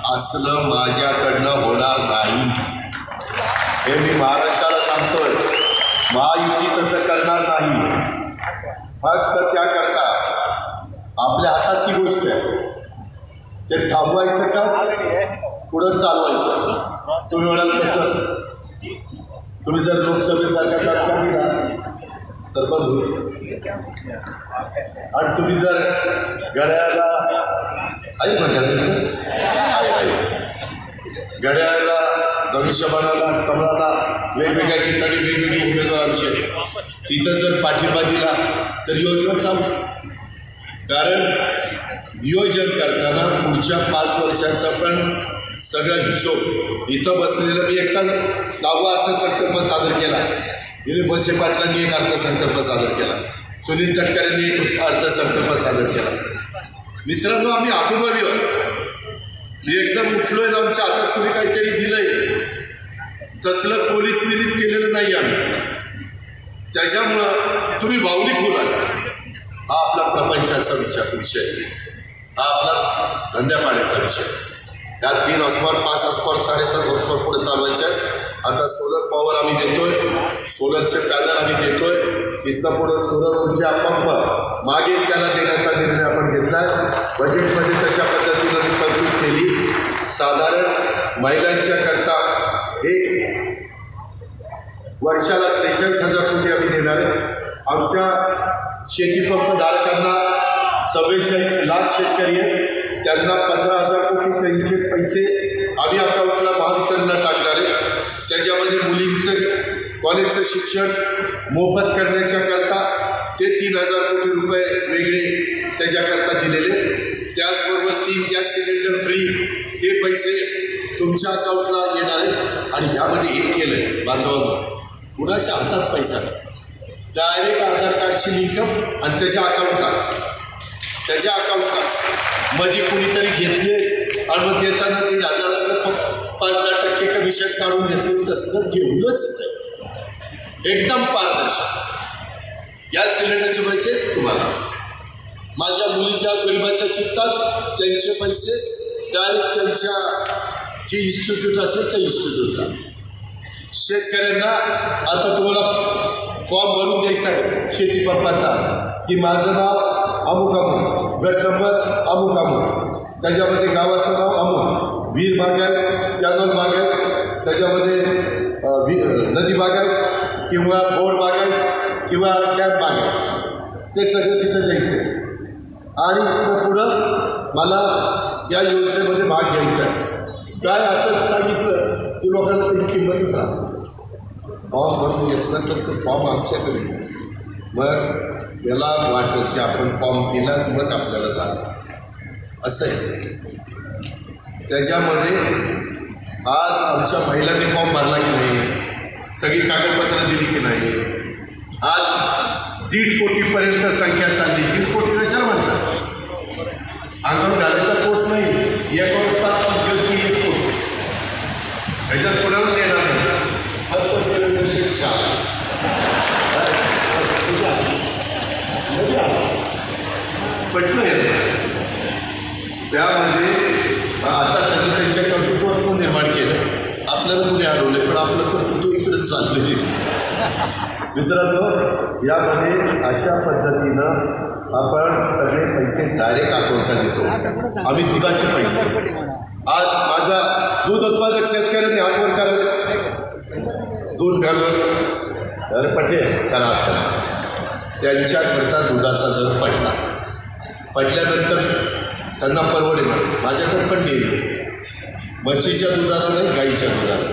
असलं माझ्याकडनं होणार नाही हे मी महाराष्ट्राला सांगतोय. महायुती तसं करणार नाही. फक्त त्याकरता आपल्या हातात ती गोष्ट आहे, ते थांबवायचं का पुढं चालवायचं. तुम्ही म्हणाल कसं? तुम्ही जर लोकसभेसारखा दणका दिला तर बंद होईल, आणि तुम्ही जर घड्याळाला घड्याळाला, धनुष्यबाणाला, कमळाला वेगवेगळ्या ठिकाणी वेगवेगळे उमेदवार आमचे, तिथं जर पाठिंबा दिला तर योजना चालू. कारण नियोजन करताना पुढच्या 5 वर्षाचा पण सगळा हिशोब इथं बसलेला मी एकटा 10वा अर्थसंकल्प सादर केला. दिलीप वळसे पाटलांनी एक अर्थसंकल्प सादर केला, सुनील तटकरेंनी एक अर्थसंकल्प सादर केला. मित्रांनो, आम्ही अनुभवी आहोत. एकदम उठलोय ना, आमच्या हातात कुणी काहीतरी दिलंय तसलं पोलीत केलेलं नाही आम्ही. त्याच्यामुळं तुम्ही भावनिक होणार. हा आपला प्रपंचाचा विषय, हा आपला धंद्या पाण्याचा विषय. त्या 3 हॉर्सपॉवर, 5 हॉर्सपॉवर, 7.5 हॉर्सपॉवर पुढे चालवायचे. आता सोलर पॉवर आम्ही देतोय, सोलरचे पॅनल आम्ही देतोय. इथनं पुढं सोलर ऊर्जा पंप मागे त्याला देण्याचा निर्णय आपण घेतला. बजेटमध्ये तशा पद्धतीनं मी तरतूद केली. साधारण महिलांच्या करता एक वर्षाला 46,000 कोटी आम्ही देणार आहे. आमच्या शेतीपंप धारकांना 44 लाख शेतकरी आहेत, त्यांना 15,000 कोटी त्यांचे पैसे आम्ही अकाउंटला महावितरणला टाकणार आहे. त्याच्यामध्ये मुलींचं कॉलेजचं शिक्षण मोफत करण्याच्या करता ते 3,000 कोटी रुपये वेगळे त्याच्याकरता दिलेले. त्याचबरोबर 3 गॅस सिलेंडर फ्री, ते पैसे तुमच्या अकाउंटला येणार आहे. आणि ह्यामध्ये एक केलं आहे बांधवांना, कुणाच्या हातात पैसा डायरेक्ट आधार कार्डची लिंकअप आणि त्याच्या अकाउंटलाच मध्ये कुणीतरी घेतले आणि मग देताना 1,500 5-10% कमिशन काढून घेतले. तसं घेऊनच एकदम पारदर्शक. गॅस सिलेंडरचे पैसे तुम्हाला, माझ्या मुली ज्या गरिबाच्या शिकतात त्यांचे पैसे डायरेक्ट त्यांच्या जी इन्स्टिट्यूट असेल त्या इन्स्टिट्यूटला. शेतकऱ्यांना आता तुम्हाला फॉर्म भरून द्यायचा आहे शेती पंपाचा, की माझं नाव अमुक अमुक, गट नंबर अमुक अमुक, त्याच्यामध्ये गावाचं नाव अमुक, विहीर बाग आहे, कॅनल बाग आहे, त्याच्यामध्ये नदी बाग आहे किंवा बोर बाग आहे किंवा डॅम बाग आहे, ते सगळं तिथं द्यायचं आहे. आणि पुढं मला या योजनेमध्ये भाग घ्यायचा आहे. काय असं सांगितलं की लोकांना त्याची किंमतच राहते. फॉर्म भरून घेतला तर तो फॉर्म आमच्याकडे, मग त्याला वाटतं की आपण फॉर्म दिला मग आपल्याला झालं असं आहे. त्याच्यामध्ये आज आमच्या महिलांनी फॉर्म भरला की नाही, सगळी कागदपत्रं दिली की नाही. आज 1.5 कोटीपर्यंत संख्या चालली. 1.5 कोटी कशाला म्हणतात? अंगावर घालायचा पोट नाही, 1 वर्षात की 1 कोटी ह्याच्यात कोणालाच येणार नाही. फक्त शिक्षा पटलं आहे. त्यामध्ये आता त्यांनी त्यांच्या कर्तृत्वात निर्माण केलं. आपल्याला कोणी अडवले पण आपलं कर्तृत्व इकडेच चालले. मित्रांनो, यामध्ये अशा पद्धतीनं आपण सगळे पैसे डायरेक्ट अकाउंटला देतो. आम्ही दुधाचे पैसे, आज माझा दूध उत्पादक शेतकऱ्यांनी हातवर करा, दूध घालून पटेल करा, त्यांच्याकरता दुधाचा दर पडल्यानंतर त्यांना परवडेल. माझ्याकडे पण डेअरी, म्हशीच्या दुधाला नाही, गाईच्या दुधाला.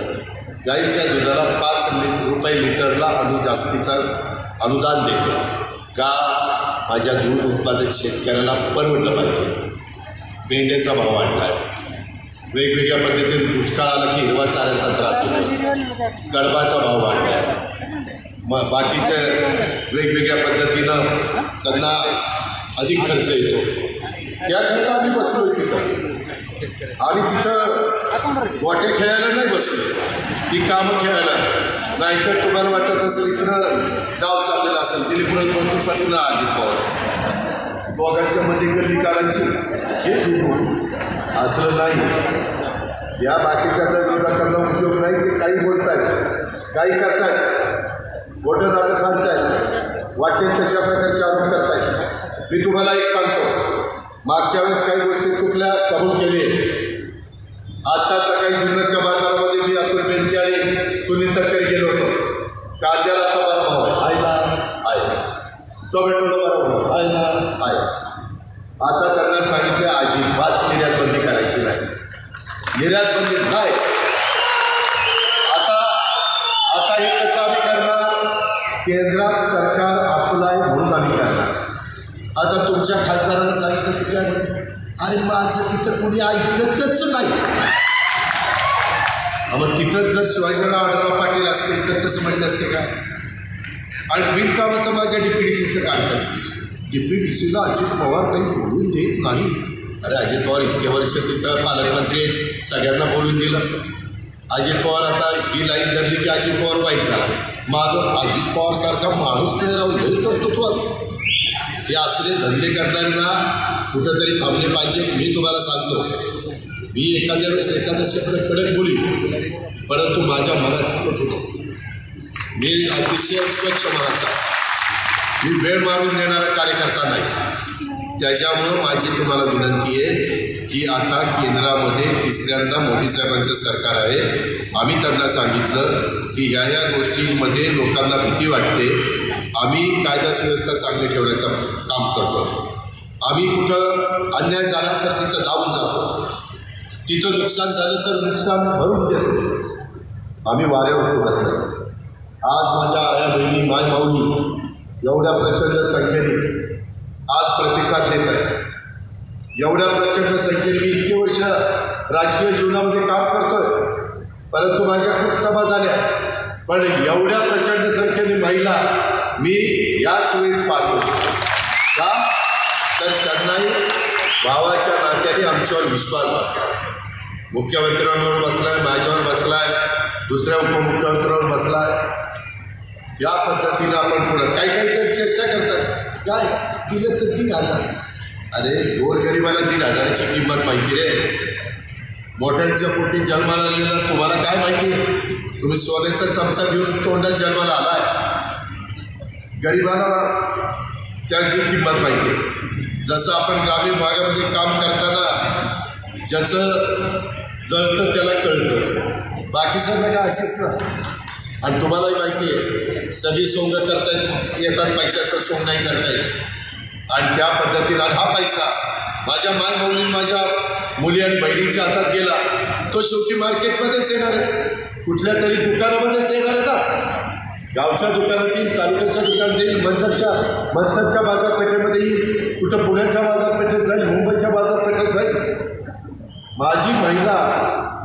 गाईच्या दुधाला 5 रुपये लिटरला आम्ही जास्तीचा अनुदान देतो का माझ्या दूध उत्पादक शेतकऱ्याला परवडलं पाहिजे. मेंढ्याचा भाव वाढला आहे, वेगवेगळ्या पद्धतीने दुष्काळ आला की हिरवा चाऱ्याचा त्रास होतो, कडबाचा भाव वाढला आहे, मग बाकीच्या वेगवेगळ्या पद्धतीनं त्यांना अधिक खर्च येतो. याकरता आम्ही बसलो आहे तिथं. आम्ही तिथं गोट्या खेळायला नाही बसलो की कामं खेळायला. नाहीतर तुम्हाला वाटत असेल इकडं डाव चाललेला असेल, दिलीपराव वळसे पाटील ना अजित पवार दोघांच्या मध्ये गल्ली काढायची हे खूप असलं नाही. या बाकीच्या विरोधकांना उद्योग नाही, ते काही बोलत आहेत, काही करतायत, मोठं नाटं सांगतायत, वाटेल तशा प्रकारचे आरोप करतायत. मी तुम्हाला एक सांगतो, मागच्या वेळेस काही गोष्टी चुकल्या कबूल केले. आता सकाळी जुन्नरच्या बाजारामध्ये मी अतुल बेनके आणि सुनील तटकरे गेलो होतो. कांद्याला आता बरा भाव आहे ना, आहे. टोमॅटोला बरा भाव आहे ना, आहे. आता त्यांना सांगितले अजिबात निर्यात बंदी करायची नाही, निर्यात बंदी नाही. आता हे कसं आम्ही करणार? केंद्रात सरकार आपलं आहे म्हणून आम्ही करणार. आता तुमच्या खासदारांना सांगितलं तर काय म्हणून, अरे माझं तिथं कोणी ऐकतच नाही. मग तिथंच जर शिवाजीराव आढळराव पाटील असते तर तसं माहीत असते का? आणि बिनकामाचं माझ्या DPDCचं काढतात. DPDCला अजित पवार काही बोलून देत नाही. अरे अजित पवार इतके वर्ष तिथं पालकमंत्री सगळ्यांना बोलून दिलं. अजित पवार आता ही लाईन धरली की अजित पवार वाईट झाला. मागं अजित पवारसारखा माणूस नाही राहून लई कर्तृत्वात. हे असले धंदे करणाऱ्यांना कुठंतरी थांबले पाहिजे. मी तुम्हाला सांगतो, मी एखाद्या वेळेस एखादा शब्द कडक बोलीन, परंतु माझ्या मनात खोटून असते. मी अतिशय स्वच्छ मनाचा, मी वेळ मारून देणारा कार्यकर्ता नाही. त्याच्यामुळं माझी तुम्हाला विनंती आहे की आता केंद्रामध्ये तिसऱ्यांदा मोदी साहेबांचं सरकार आहे. आम्ही त्यांना सांगितलं की ह्या गोष्टींमध्ये लोकांना भीती वाटते. आम्ही कायदा सुव्यवस्था चांगली ठेवण्याचं काम करतो. आम्ही कुठं अन्याय झाला तर तिथं धावून जातो, तिथं नुकसान झालं तर नुकसान भरून देतो. आम्ही वाऱ्यावर सोडत नाही. आज माझ्या आया बहिणी माय माऊली एवढ्या प्रचंड संख्येने आज प्रतिसाद देत आहे. एवढ्या प्रचंड संख्येने मी इतके वर्ष राजकीय जीवनामध्ये काम करतोय, परंतु माझ्या खूप सभा झाल्या, पण एवढ्या प्रचंड संख्येने महिला मी याच वेळेस पाहतो का, तर त्यांनाही भावाच्या नात्याने आमच्यावर विश्वास बसला. मुख्यमंत्र्यांवर बसलाय, माझ्यावर बसलाय, दुसऱ्या उपमुख्यमंत्र्यांवर बसलाय. या पद्धतीनं आपण पुढं काही तर चेष्टा करतात. काय दिलं तर 3,000, अरे गोरगरिबाला 1,500ची किंमत माहिती रे. मोठ्यांच्या पोटी जन्माला आलेला तुम्हाला काय माहिती? तुम्ही सोन्याचा चमचा घेऊन तोंडात जन्माला आलाय. गरिबाला त्याची किंमत माहिती आहे. जसं आपण ग्रामीण भागामध्ये काम करताना ज्याचं जळतं त्याला कळतं, बाकीच्यांना काय असेच ना. आणि तुम्हालाही माहिती आहे सगळी सोंग करतायत, येतात पैशाचं सोंग नाही करतायत. आणि त्या पद्धतीनं हा पैसा माझ्या मायमौली माझ्या मुली आणि बहिणींच्या हातात गेला तो शेवटी मार्केटमध्येच येणार आहे, कुठल्या तरी दुकानामध्येच येणार आहे ना. गावच्या दुकानात येईल, तालुक्याच्या दुकानात येईल, मनसरच्या बाजारपेठेमध्ये येईल, कुठं पुण्याच्या बाजारपेठेत जाईल, मुंबईच्या बाजारपेठेत जाईल. माझी महिला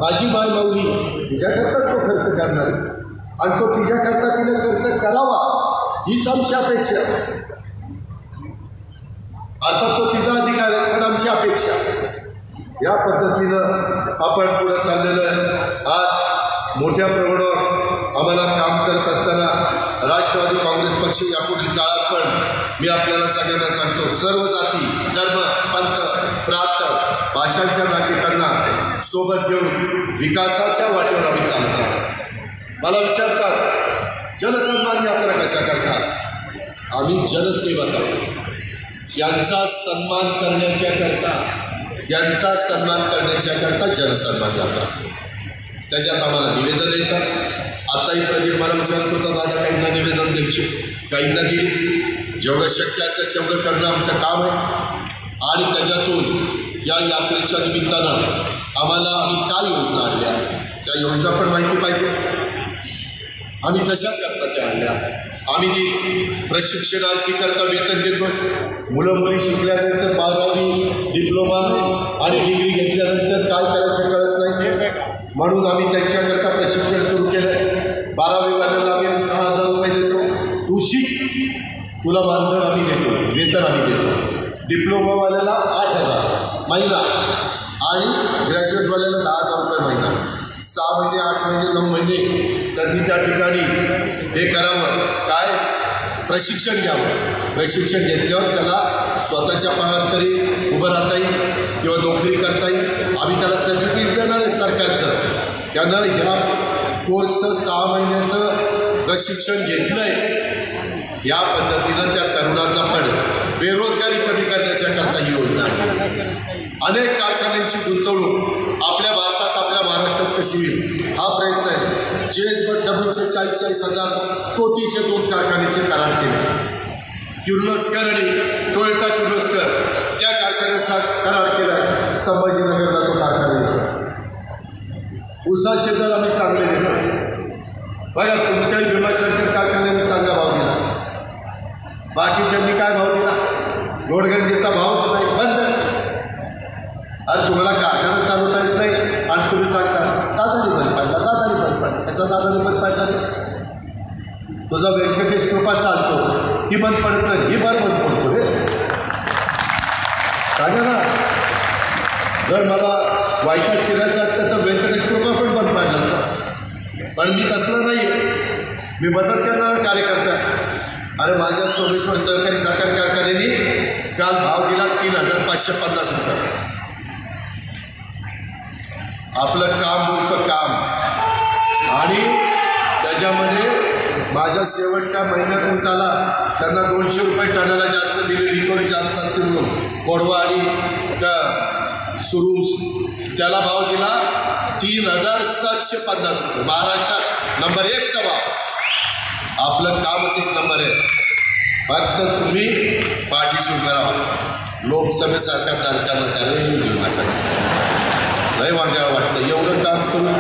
माझी मायमौली तिच्याकरताच तो खर्च करणार आहे आणि तो तिच्याकरता तिने खर्च करावा हीच आमची अपेक्षा. अर्थात तो तिचा अधिकार आहे, पण आमची अपेक्षा. या पद्धतीनं आपण पुढे चाललेलं आहे. आज मोठ्या प्रमाणावर आम्हाला काम करत असताना राष्ट्रवादी काँग्रेस पक्ष यापुढील काळात पण मी आपल्याला सगळ्यांना सांगतो, सर्व जाती धर्म पंथ प्रांत भाषांच्या नागरिकांना सोबत घेऊन विकासाच्या वाटेवर आम्ही चालत राहतो. मला विचारतात जनसन्मान यात्रा कशा करतात? आम्ही जनसेवक आहोत. यांचा सन्मान करण्याच्या करता जनसन्मान यात्रा. त्याच्यात आम्हाला निवेदन येतात. आताही प्रदीप मला विचारत होता, दादा काहींना निवेदन द्यायचे, काहींना दिले. जेवढं शक्य असेल तेवढं करणं आमचं काम आहे. आणि त्याच्यातून या यात्रेच्या निमित्तानं आम्ही काय योजना आणल्या त्या योजना पण माहिती पाहिजे. आम्ही कशा करता त्या आणल्या. आम्ही प्रशिक्षणार्थीकरता वेतन देतो. मुलं मुली शिकल्यानंतर 12वी डिप्लोमा आणि डिग्री घेतल्यानंतर काय करायचं कळत नाही, म्हणून आम्ही त्यांच्याकरता प्रशिक्षण सुरू केलं आहे. 12वी वाल्याला आम्ही 6,000 रुपये देतो. तू शिक, तुला बांधण आम्ही देतो, वेतन आम्ही देतो. डिप्लोमावाल्याला 8,000 महिना आणि ग्रॅज्युएटवाल्याला 10,000 रुपये महिना. 6 महिने 8 महिने 9 महिने त्यांनी त्या ठिकाणी हे करावं, काय प्रशिक्षण घ्यावं. प्रशिक्षण घेतल्यावर त्याला स्वतःच्या पायावर तरी उभं राहता येईल किंवा नोकरी करता येईल. आम्ही त्याला सर्टिफिकेट देणार आहे सरकारचं. त्यानं ह्या कोर्सचं 6 महिन्याचं प्रशिक्षण घेतलं आहे. या पद्धतीनं त्या तरुणांना पण बेरोजगारी कमी करण्याच्या करता ही योजना आहे. अनेक कारखान्यांची गुंतवणूक आपल्या भारतात आपल्या महाराष्ट्रात कशी होईल हा प्रयत्न आहे. JSWचे 40,000 कोटीचे 2 कारखान्याचे करार केले. किर्लोस्कर आणि टोयोटा किर्लोस्कर त्या कारखान्याचा करार केला आहे. संभाजीनगरला तो कारखाना येतो. ऊसाचे दर आम्ही चांगले देतो. बघा तुमच्याही भीमाशंकर कारखान्याने चांगला भाव दिला, बाकीच्यांनी काय भाव दिला? गोडगंगेचा भावच नाही, बंद. अरे तुम्हाला कारखाना चालवता येत नाही आणि तुम्ही सांगता दादानी बंद पाडला, दादानी बंद पाडला. कसा दादानी बंद पाडला रे? तुझा व्यंकटेश कृपा चालतो, ती बंद पडत नाही, ही बंद पडतो रे. सांगा ना, जर मला वाईटात शिरायचं असतं तर व्यंकटेश कृपा पण बंद पाडला असता, पण मी तसलं नाही. मी मदत करणारा कार्यकर्ता. अरे माझ्या सोमेश्वर सहकारी साखर कारखान्याने काल भाव दिला 3,550 रुपये. आपलं काम बोलतं काम. आणि त्याच्यामध्ये माझ्या शेवटच्या महिन्यात ऊसाला त्यांना 200 रुपये टनाला जास्त दिले, रिकव्हरी जास्त असते म्हणून. कोडवा आणि त्या सुरूस त्याला भाव दिला 3,750 रुपये. महाराष्ट्रात नंबर 1चा भाव. आपलं कामच 1 नंबर आहे. फक्त तुम्ही पाठीशी उभं राहा. लोकसभेसारखा दणका नकारे घेऊ नका. लय वांगाळ वाटतं एवढं काम करून.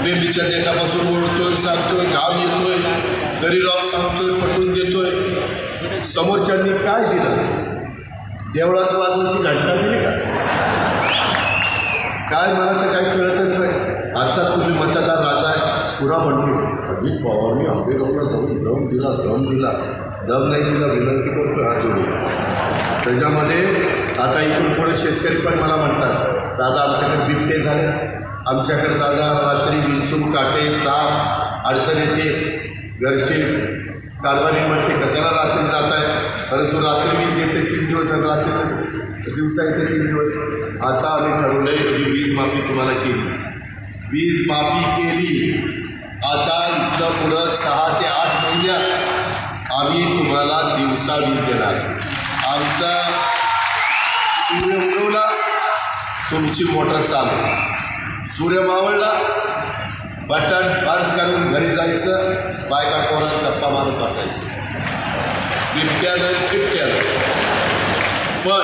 बेबीच्या देठापासून ओढतोय, सांगतोय, घाम येतोय, तरी राव सांगतोय, पटवून देतोय. समोरच्यांनी काय दिलं? देवळात वाजवायची घंटा दिली का? काय मला तर काही कळतच नाही. आता तुम्ही मतदार राजा आहे, पुरा म्हणतो अजित पवारनी आंबेगावला जाऊन दम दिला, दम नाही दिला, विनंती करतो हात जोडून. त्याच्यामध्ये आता इथून पुढे शेतकरी पण मला म्हणतात, दादा आमच्याकडे बिबटे झाले, आमच्याकडे दादा रात्री विंचू काटे साप अडचण येते. घरचे कारभारी म्हणते कशाला रात्री जात आहे, परंतु रात्री वीज येते 3 दिवस रात्री दिवसा इथे 3 दिवस. आता आम्ही ठरवलंय की वीज माफी तुम्हाला केली, वीज माफी केली. आता इथनं पुढं 6 ते 8 महिन्यात आम्ही तुम्हाला दिवसा वीज देणार. आमचा सूर्य उगवला तुमची मोटर चालू, सूर्य मावळला बटन बंद करून घरी जायचं, बायका पोरात गप्पा मारत बसायचं बिबट्यानं चिपट्यानं. पण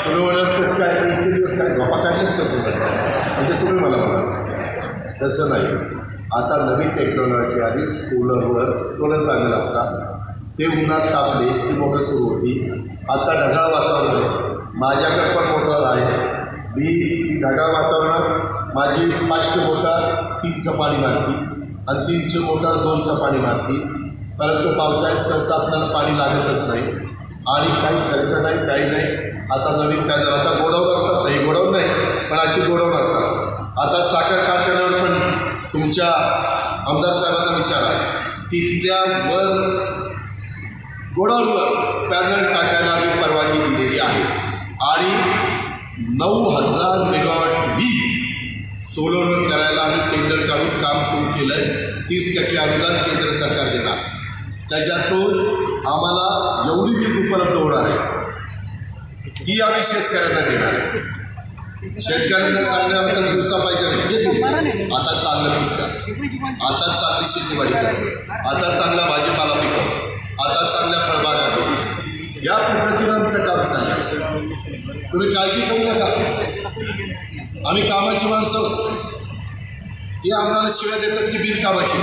तुम्ही म्हणत कसं काय इतके दिवस काय झोपा काढलेच का तुम्हाला, म्हणजे तुम्ही मला म्हणा तसं नाही. आता नवीन टेक्नॉलॉजी आली, सोलर पॅनल असतात, ते उन्हात तापले की मोटर सुरू होती. आता ढगाळ वातावरण आहे, माझ्याकडे पण मोटर आहे, मी ती ढगाळ वातावरणात माझी 500 मोटर 3चं पाणी मारती आणि 300 मोटर 2चं पाणी मारती. परंतु पावसाळ्यात सहसा आपल्याला पाणी लागतच नाही आणि काही खर्च नाही, काही नाही. आता नवीन पॅनल, आता गोडाऊन असतात, नाही गोडाऊन नाही पण अशी गोडाऊन असतात. आता साखर कारखान्यावर पण तुमच्या आमदार साहेबांना विचारा, तिथल्या गोडाऊनवर पॅनल टाकायला आम्ही परवानगी दिलेली आहे आणि 9000 मेगावॉट वीज सोलरवर करायला आम्ही टेंडर काढून काम सुरू केलं आहे. 30% अनुदान केंद्र सरकार देणार, त्याच्यातून आम्हाला एवढी वीज उपलब्ध होणार आहे ती आम्ही शेतकऱ्यांना देणार आहे. शेतकऱ्यांना सांगण्यानंतर दिवसा पाहिजे नाही, आता चांगलं पीक कर, आता चांगली शेतीवाडी कर, आता चांगला भाजीपाला पिकव, आता चांगल्या फळबागा करू. या पद्धतीनं आमचं काम चाललं. तुम्ही काळजी करू नका, आम्ही कामाची माणसं, ती आम्हाला शिव्या देतात ती बिनकामाची,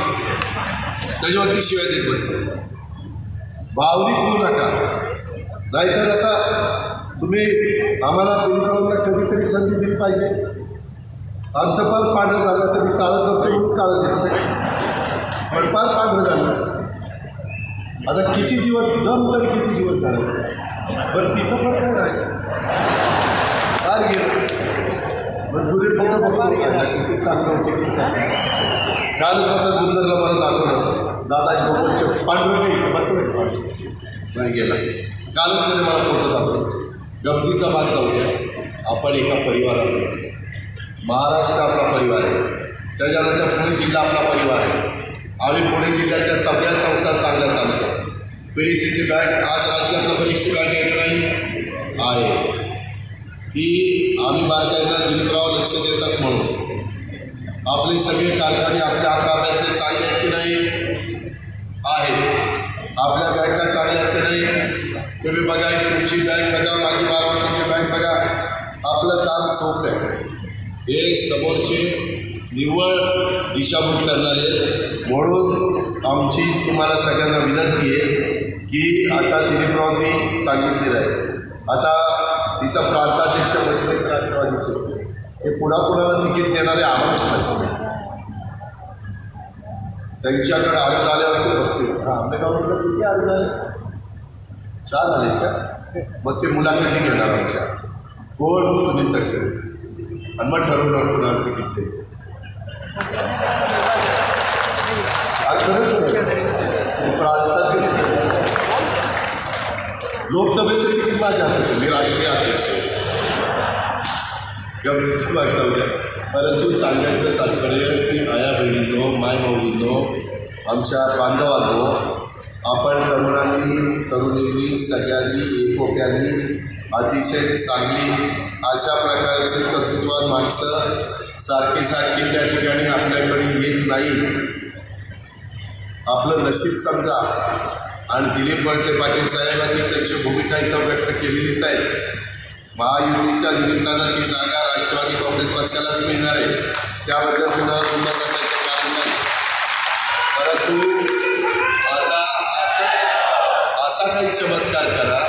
त्याच्यावरती शिव्या देत बसतो. भावनिक होऊ नका, नाहीतर आता तुम्ही आम्हाला दिलीपरावांना कधीतरी संधी दिली पाहिजे. आमचं फार पांढरं झालं तर मी काळं करतो म्हणून काळं दिसतंय, पण फार पांढरं झालं. आता किती दिवस दम तर किती दिवस झाले, पण तिथं पण काय नाही फार गेलं. मंजुरी फोटो बघतो किती चांगलं होते, किती चांगलं. कालच आता जुन्नरला मला दाखवलं दादाजी बाबांचे पांढरं नाही बसलं नाही गेला, कालच त्याने मला फोटो दाखवला. गमतीचा भाग जाऊ द्या, आपण एका परिवारात, महाराष्ट्र आपला परिवार आहे, त्याच्यानंतर पुणे जिल्हा आपला परिवार आहे. आम्ही पुणे जिल्ह्यातल्या सगळ्या संस्था चांगल्या चालवतो. PDCC बँक आज राज्यात नंबर 1ची बँक आहे की नाही आहे, ती आम्ही बारकाईनं दिलीपराव लक्ष देतात म्हणून. आपले सगळे कारखाने आपल्या ताब्यातले चांगले आहेत की नाही आहेत, आपल्या बँका चांगल्या आहेत की नाही. तुम्ही बघा, तुमची बँक बघा, माझी बारामतीची बँक बघा, आपलं काम चोख आहे. हे समोरचे निव्वळ दिशाभूल करणारे आहेत. म्हणून आमची तुम्हाला सगळ्यांना विनंती आहे की आता दिलीपरावांनी सांगितलेलं आहे, आता इथं प्रांताध्यक्ष बसले राष्ट्रवादीचे, हे पुढापुढाला तिकीट देणारे आम्हालाच माहिती नाही. त्यांच्याकडे अर्ज आल्यावरती बघते, आंबेगावला किती अर्ज आले, 4 आले का, मग ते मुलाखती घेणार आमच्या कोण सुनील तटकरे आणि मग ठरवणार कुणाला तिकीट द्यायचं. प्रांताध्यक्ष लोकसभेचं तिकीट माझ्या हातात, मी राष्ट्रीय अध्यक्ष गमतीचं वागता होत्या. परंतु सांगायचं तात्पर्य की आया बहिणींनो, माय माऊलींनो, आमच्या बांधवांनो, आपण तरुणींनी सगळ्यांनी एकोप्याने अतिशय चांगली अशा प्रकारचे कर्तृत्ववान माणसं सारखी त्या ठिकाणी आपल्याकडे येत नाही. आपलं नशीब समजा. आणि दिलीप वळसे पाटील साहेबांनी त्यांची भूमिका इथं व्यक्त केलेलीच आहे. महायुतीच्या निमित्तानं ती जागा राष्ट्रवादी काँग्रेस पक्षालाच मिळणार आहे, त्याबद्दल कुणाला दुमत असायचं कारण नाही. परंतु आता असा काही चमत्कार करा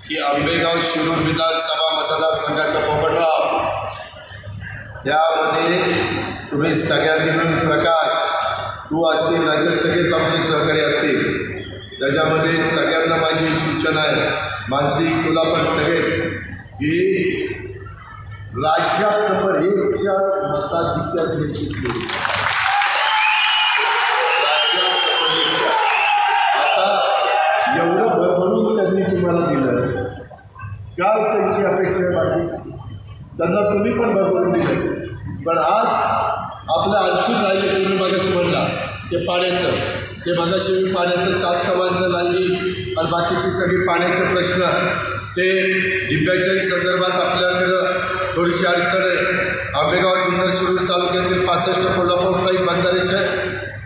की आंबेगाव शिरूर विधानसभा मतदारसंघाचा पोपटराव, त्यामध्ये तुम्ही सगळ्यांनी मिळून प्रकाश, तू असे राज्य सगळेच आमचे सहकारी असतील, त्याच्यामध्ये सगळ्यांना माझी सूचना आहे, मानसिक तुला पण सगळे, की राज्यात नंबर 1च्या मताधिक्यात निश्चित राज्यात नंबर 1च्या. आता एवढं भरभरून त्यांनी तुम्हाला दिलं, काय त्यांची अपेक्षा आहे बाकी त्यांना तुम्ही पण बरोबर दिले. पण आज आपल्या आणखी राहिले तुम्ही मागाशी म्हणला ते पाण्याचं, ते मागाशी मी पाण्याचं चासकामांचं लाईनी आणि बाकीचे सगळे पाण्याचे प्रश्न, ते डिब्याच्याही संदर्भात आपल्याकडं थोडीशी अडचण आहे. आंबेगाव जुन्नर शिरूर तालुक्यातील 65 कोल्हापूर पाईप बंधाऱ्याच्या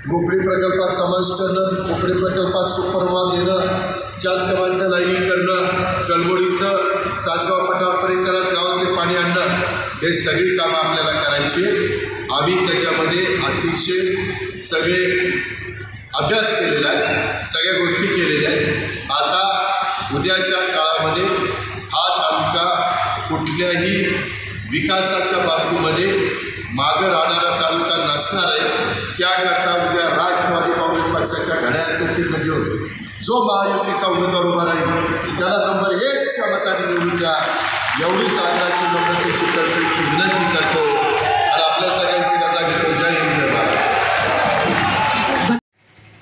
कोपरी प्रकल्पात समावेश करणं, कोपरी प्रकल्पात सुपरमाल देणं, चासकामांचं लाईनिंग करणं, कलबोडीचं सातगाव पठार परिसरात गावातील पाणी आणणं, हे सगळी कामं आपल्याला करायची. आम्ही त्याच्यामध्ये अतिशय सगळे अभ्यास केलेला आहे, सगळ्या गोष्टी केलेल्या आहेत. आता उद्याच्या काळामध्ये हा तालुका कुठल्याही विकासाच्या बाबतीमध्ये मागं राहणारा तालुका नसणार आहे. त्याकरता उद्या राष्ट्रवादी काँग्रेस पक्षाच्या घड्याळाचं चिन्ह घेऊन जो महायुतीचा उमेदवार उभा राहील त्याला नंबर 1च्या मताने निवडून द्या, एवढीच आग्रहाची नम्रतेची कळकळीची विनंती करतो आणि आपल्या सगळ्यांची रजा घेतो. जय हिंद, जय महाराज.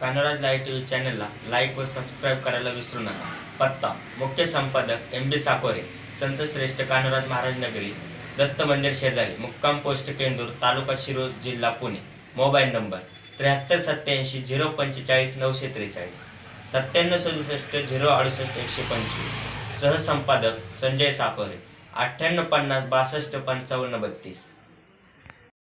कान्होराज लाईव्ह टीव्ही चॅनलला लाईक व सबस्क्राईब करायला विसरू नका. पत्ता मुख्य संपादक MB साकोरे, संत श्रेष्ठ कान्होराज महाराज नगरी, दत्त मंदिर शेजारी, मुक्काम पोस्ट केंदूर, तालुका शिरूर, जिल्हा पुणे. Mobile number 7387 045 943, 9767 068 125. सहसंपादक संजय साकोरे, 9850 62 55 32.